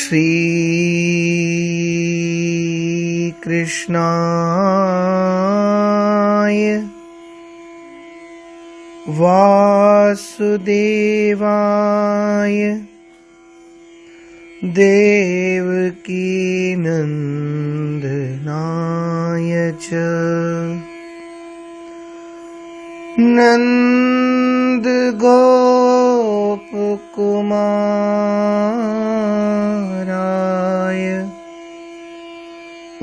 श्री कृष्णाय वासुदेवाय देवकी नंदनाय च नंद गोप कुमाराय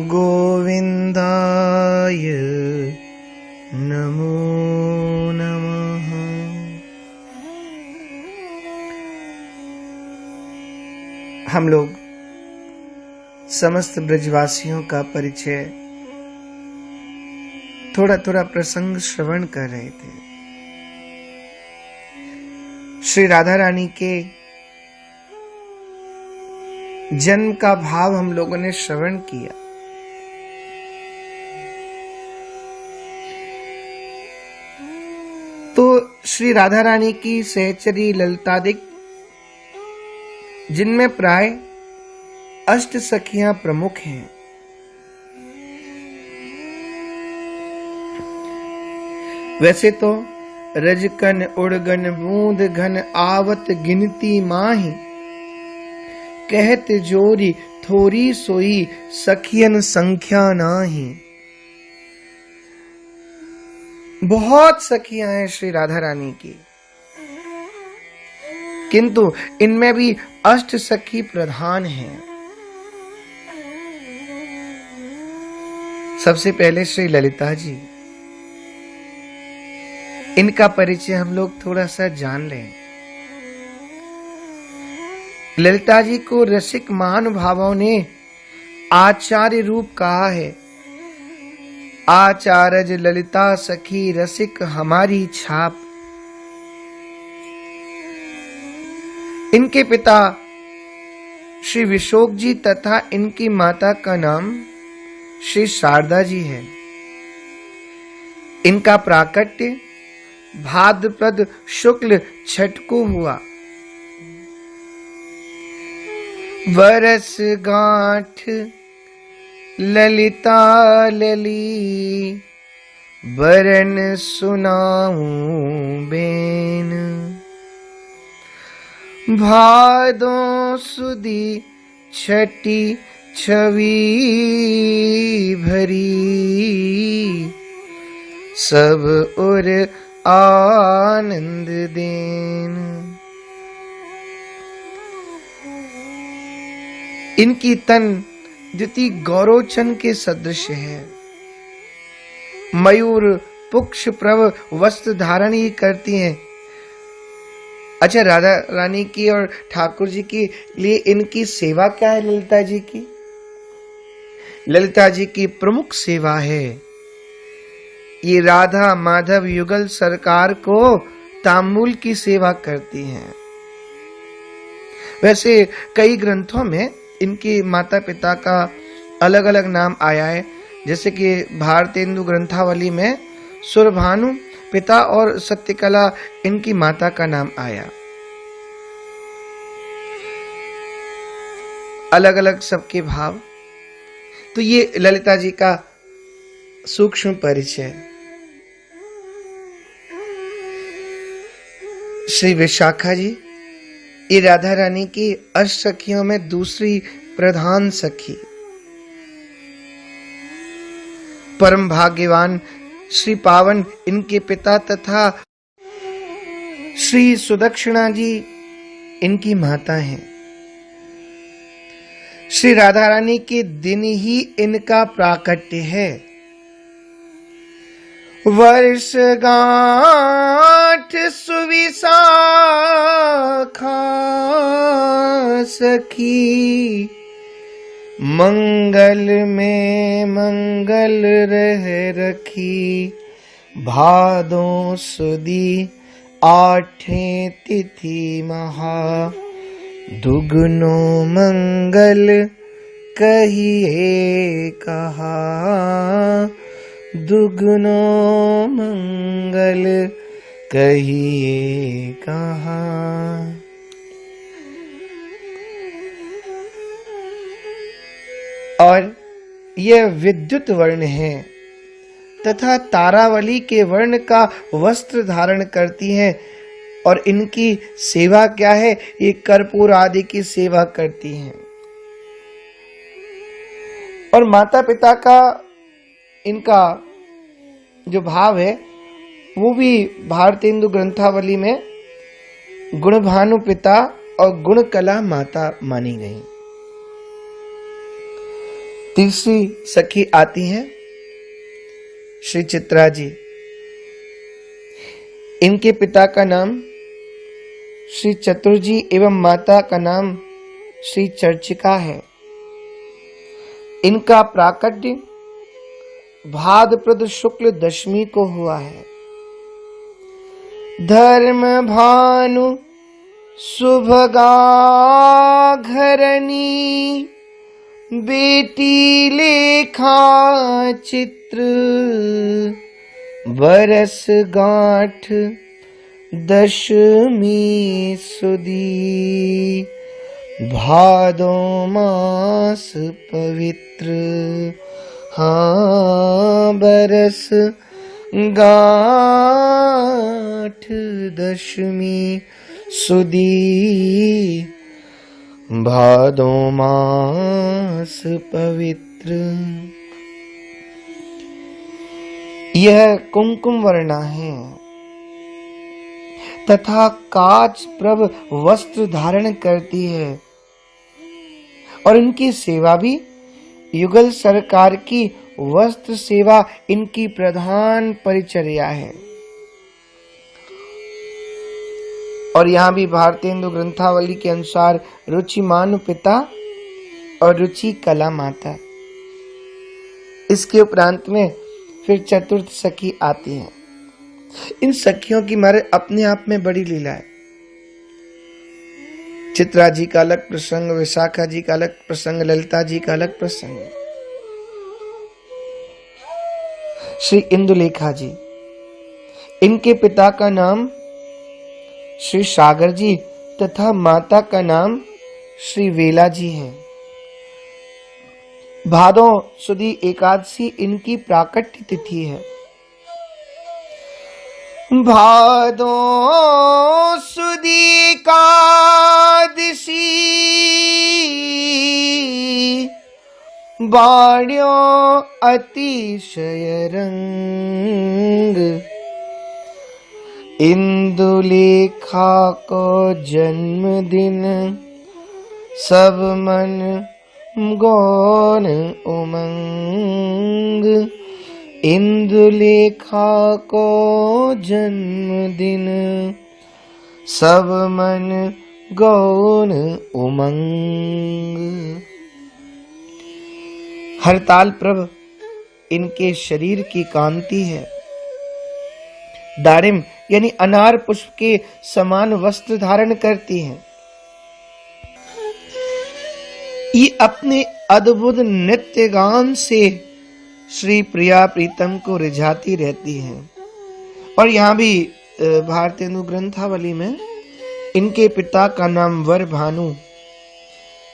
गोविंदाय नमो नमः। हम लोग समस्त ब्रजवासियों का परिचय थोड़ा थोड़ा प्रसंग श्रवण कर रहे थे। श्री राधा रानी के जन्म का भाव हम लोगों ने श्रवण किया। तो श्री राधा रानी की सहचरी ललितादिक, जिनमें प्राय 8 सखियां प्रमुख हैं, वैसे तो रजकन उड़गन बूंद घन आवत गिनती माही, कहत जोरी थोरी सोई सखियन संख्या नाही। बहुत सखियां हैं श्री राधा रानी की, किंतु इनमें भी 8 सखी प्रधान हैं। सबसे पहले श्री ललिता जी, इनका परिचय हम लोग थोड़ा सा जान लें। ललिता जी को रसिक महानुभावों ने आचार्य रूप कहा है। आचार्य ललिता सखी रसिक हमारी छाप। इनके पिता श्री विशोक जी तथा इनकी माता का नाम श्री शारदा जी है। इनका प्राकट्य भाद्रपद शुक्ल छठ को हुआ। वरस गांठ ललिता लली, बरन सुनाऊं बेन। भादों सुदी छठी छवि भरी, सब और आनंद देन। इनकी तन द्युति गौरोचन के सदृश है। मयूर पुक्ष प्रभ वस्त्र धारण ही करती हैं। अच्छा, राधा रानी की और ठाकुर जी के लिए इनकी सेवा क्या है? ललिता जी की, ललिता जी की प्रमुख सेवा है, ये राधा माधव युगल सरकार को तांबूल की सेवा करती हैं। वैसे कई ग्रंथों में इनके माता पिता का अलग अलग नाम आया है, जैसे कि भारतेंदु ग्रंथावली में सुरभानु पिता और सत्यकला इनकी माता का नाम आया। अलग अलग सबके भाव। तो ये ललिता जी का सूक्ष्म परिचय। श्री विशाखा जी, ये राधा रानी की 8 सखियों में दूसरी प्रधान सखी। परम भाग्यवान श्री पावन इनके पिता तथा श्री सुदक्षिणा जी इनकी माता हैं। श्री राधा रानी के दिन ही इनका प्राकट्य है। वर्ष गांठ सुविशाखा सखी, मंगल में मंगल रह रखी। भादों सुदी 8 तिथि महा, दुगुनो मंगल कहिए कहा। दुगुनो मंगल कहिए कहा। यह विद्युत वर्ण है तथा तारावली के वर्ण का वस्त्र धारण करती हैं और इनकी सेवा क्या है? ये कर्पूर आदि की सेवा करती हैं। और माता पिता का इनका जो भाव है वो भी भारतेंदु ग्रंथावली में गुणभानु पिता और गुणकला माता मानी गई। तीसरी सखी आती हैं श्री चित्रा जी। इनके पिता का नाम श्री चतुर्जी एवं माता का नाम श्री चर्चिका है। इनका प्राकट्य भाद्रपद शुक्ल दशमी को हुआ है। धर्म भानु सुभगा घरनी बेटी लेखा चित्र बरस गांठ दशमी सुदी भादो मास पवित्र हाँ बरस गांठ दशमी सुदी भादो मास पवित्र। यह कुमकुम वर्णा है तथा काच प्रभ वस्त्र धारण करती है और इनकी सेवा भी युगल सरकार की वस्त्र सेवा इनकी प्रधान परिचर्या है। और यहाँ भी भारतेंदु ग्रंथावली के अनुसार रुचिमानु पिता और रुचि कला माता। इसके उपरांत में फिर चतुर्थ सखी आती हैं। इन सखियों की मारे अपने आप में बड़ी लीला है। चित्रा जी का अलग प्रसंग, विशाखा जी का अलग प्रसंग, ललिता जी का अलग प्रसंग। श्री इंदुलेखा जी, इनके पिता का नाम श्री सागर जी तथा माता का नाम श्री वेला जी है। भादो सुदी एकादशी इनकी प्राकट्य तिथि है। भादो सुदी एकादशी बाण्यो अतिशय रंग इंदुलेखा को जन्मदिन सब मन गौन उमंग। इंदुलेखा को जन्मदिन सब मन गौन उमंग। हरताल प्रभ इनके शरीर की कांति है। दारिम यानी अनार पुष्प के समान वस्त्र धारण करती हैं। ये अपने अद्भुत नृत्य गान से श्री प्रिया प्रीतम को रिझाती रहती हैं। और यहाँ भी भारतेंदु ग्रंथावली में इनके पिता का नाम वर भानु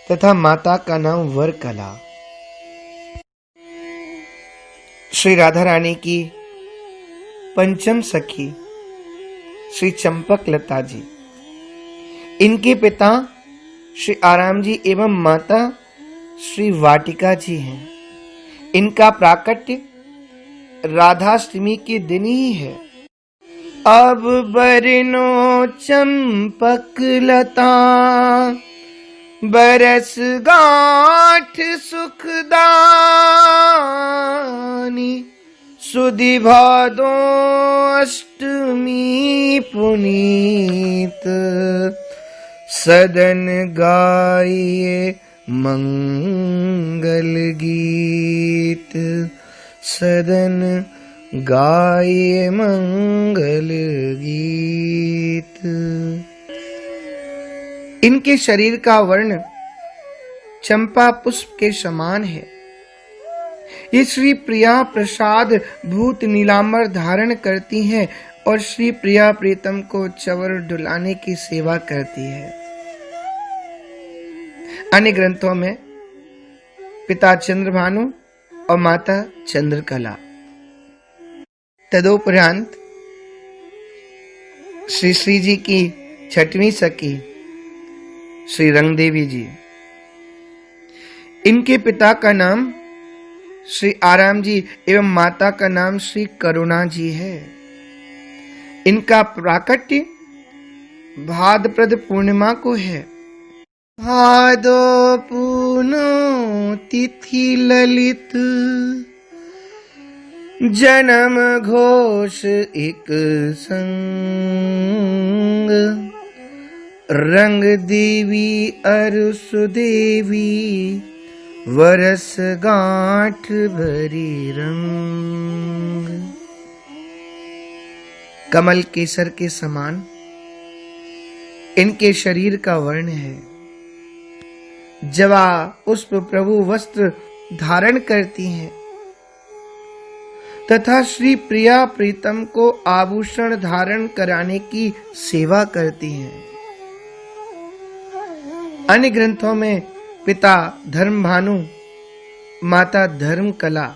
तथा माता का नाम वर कला। श्री राधा रानी की पंचम सखी श्री चंपक लता जी, इनके पिता श्री आराम जी एवं माता श्री वाटिका जी हैं। इनका प्राकट्य राधाष्टमी के दिन ही है। अब बरनो चंपक लता बरस गांठ सुखदानी सुधि भादो अष्टमी पुनीत सदन गाइए मंगल गीत सदन गाइए मंगल गीत। इनके शरीर का वर्ण चंपा पुष्प के समान है। ये श्री प्रिया प्रसाद भूत नीलांबर धारण करती हैं और श्री प्रिया प्रीतम को चवर डुलाने की सेवा करती है। अन्य ग्रंथों में पिता चंद्रभानु और माता चंद्रकला। तदोपरांत श्री श्री जी की छठवीं सखी श्री रंगदेवी जी। इनके पिता का नाम श्री आराम जी एवं माता का नाम श्री करुणा जी है। इनका प्राकट्य भाद्रपद पूर्णिमा को है। भादो पूनो तिथि ललित, जन्म घोष एक संग, रंग देवी अरु सुदेवी, वरस गांठ भरी रंग। कमल केसर के समान इनके शरीर का वर्ण है। जवा पुष्प प्रभु वस्त्र धारण करती हैं तथा श्री प्रिया प्रीतम को आभूषण धारण कराने की सेवा करती हैं। अन्य ग्रंथों में पिता धर्मभानु, माता धर्मकला।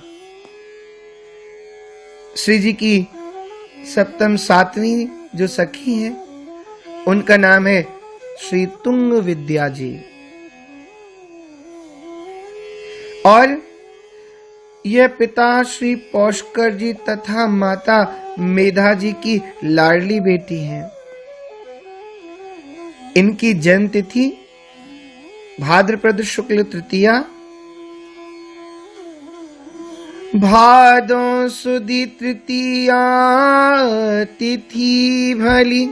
श्री जी की सप्तम सातवीं जो सखी हैं उनका नाम है श्री तुंग विद्या जी। और यह पिता श्री पौष्कर जी तथा माता मेधा जी की लाडली बेटी हैं। इनकी जन्म तिथि भाद्रपद शुक्ल तृतीया, भादो सुदी तृतीया तिथि भली,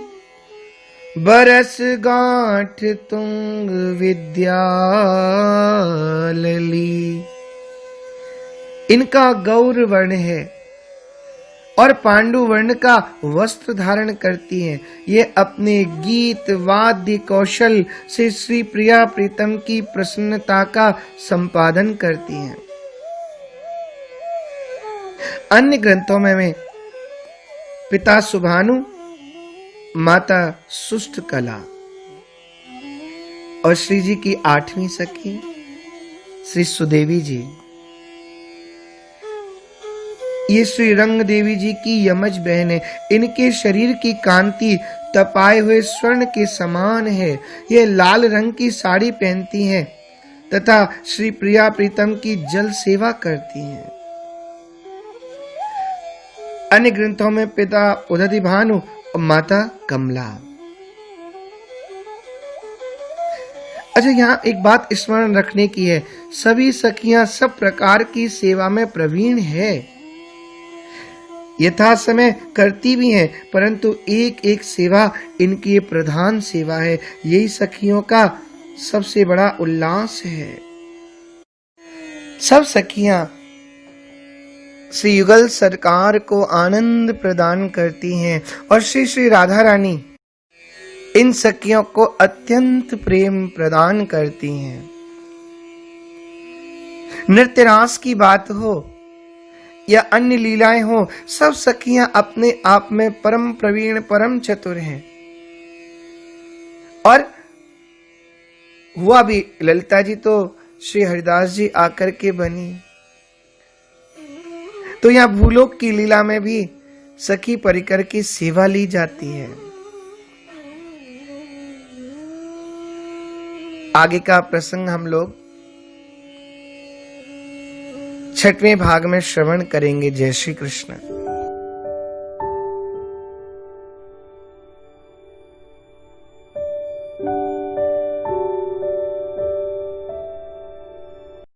बरस गांठ तुंग विद्या लली। इनका गौर वर्ण है और पांडु वर्ण का वस्त्र धारण करती हैं। ये अपने गीत वाद्य कौशल से श्री प्रिया प्रीतम की प्रसन्नता का संपादन करती हैं। अन्य ग्रंथों में पिता सुभानु, माता सुष्ट कला। और श्री जी की आठवीं सखी श्री सुदेवी जी। ये श्री रंग देवी जी की यमज बहन है। इनके शरीर की कांति तपाए हुए स्वर्ण के समान है। ये लाल रंग की साड़ी पहनती हैं तथा श्री प्रिया प्रीतम की जल सेवा करती हैं। अन्य ग्रंथों में पिता उदधि भानु और माता कमला। अच्छा, यहाँ एक बात स्मरण रखने की है, सभी सखियां सब प्रकार की सेवा में प्रवीण है, यथा समय करती भी हैं, परंतु एक एक सेवा इनकी प्रधान सेवा है। यही सखियों का सबसे बड़ा उल्लास है। सब सखियां श्री युगल सरकार को आनंद प्रदान करती हैं और श्री श्री राधा रानी इन सखियों को अत्यंत प्रेम प्रदान करती हैं। नृत्य रास की बात हो या अन्य लीलाएं हो, सब सखियां अपने आप में परम प्रवीण परम चतुर हैं। और हुआ भी, ललिता जी तो श्री हरिदास जी आकर के बनी, तो यहाँ भूलोक की लीला में भी सखी परिकर की सेवा ली जाती है। आगे का प्रसंग हम लोग 6वें भाग में श्रवण करेंगे। जय श्री कृष्ण।